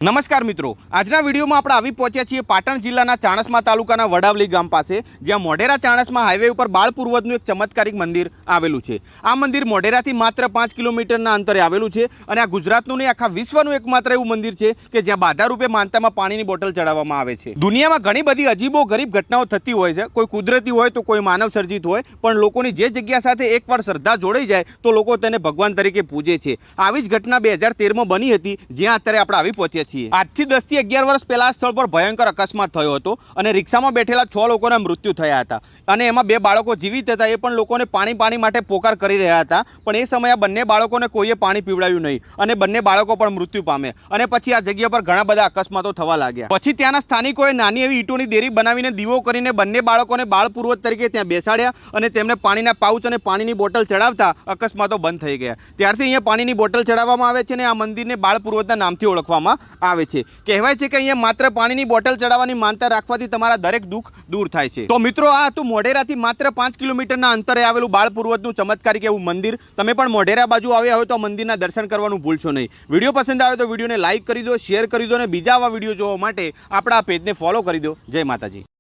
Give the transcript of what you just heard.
નમસ્કાર મિત્રો, આજના વિડીયોમાં આપણે આવી પહોંચ્યા છીએ પાટણ જિલ્લાના ચાણસ્મા તાલુકાના વડાવલી ગામ પાસે, જ્યાં મોઢેરા ચાણસ્મા હાઈવે ઉપર બાળ પૂર્વજનું એક ચમત્કારિક મંદિર આવેલું છે। આ મંદિર મોઢેરાથી માત્ર 5 કિલોમીટરના અંતરે આવેલું છે અને આ ગુજરાતનું નહીં આખા વિશ્વનું એકમાત્ર એવું મંદિર છે કે જ્યાં બાધા રૂપે માનતામાં પાણીની બોટલ ચડાવવામાં આવે છે। દુનિયામાં ઘણી બધી અજીબો ગરીબ ઘટનાઓ થતી હોય છે, કોઈ કુદરતી હોય તો કોઈ માનવ સર્જિત હોય, પણ લોકોની જે જગ્યા સાથે એકવાર શ્રદ્ધા જોડાઈ જાય તો લોકો તેને ભગવાન તરીકે પૂજે છે। આવી જ ઘટના 2013માં બની હતી, જ્યાં અત્યારે આપણે આવી પહોંચ્યા। આજથી 10 થી 11 વર્ષ પહેલા આ સ્થળ પર ભયંકર અકસ્માત થયો હતો અને રિક્ષામાં બેઠેલા 6 લોકોના મૃત્યુ થયા હતા અને એમાં 2 બાળકો જીવિત હતા। એ પણ લોકોને પાણી માટે પોકાર કરી રહ્યા હતા, પણ એ સમયે આ બંને બાળકોને કોઈએ પાણી પીવડાવ્યું નહીં અને બંને બાળકો પણ મૃત્યુ પામે અને પછી આ જગ્યા પર ઘણા બધા અકસ્માતો થવા લાગ્યા। પછી ત્યાંના સ્થાનિકોએ નાની એવી ઈંટોની દેરી બનાવીને દીવો કરીને બંને બાળકોને બાળ પૂર્વજ તરીકે ત્યાં બેસાડ્યા અને તેમને પાણીના પાઉચ અને પાણીની બોટલ ચડાવતા અકસ્માતો બંધ થઈ ગયા। ત્યારથી અહીંયા પાણીની બોટલ ચડાવવામાં આવે છે અને આ મંદિરને બાળ પૂર્વજના નામથી ઓળખવામાં આવે છે। કહેવાય છે કે અહીંયા માત્ર પાણીની બોટલ ચડાવવાની માનતા રાખવાથી તમારા દરેક દુઃખ દૂર થાય છે। તો મિત્રો, આ હતું મોઢેરાથી માત્ર 5 કિલોમીટરના અંતરે આવેલું બાળ પૂર્વજનું ચમત્કારિક એવું મંદિર। તમે પણ મોઢેરા બાજુ આવ્યા હોય તો મંદિરના દર્શન કરવાનું ભૂલશો નહીં। વિડીયો પસંદ આવે તો વિડીયોને લાઇક કરી દો, શેર કરી દો અને બીજા આવા વિડીયો જોવા માટે આપણા આ પેજને ફોલો કરી દો। જય માતાજી।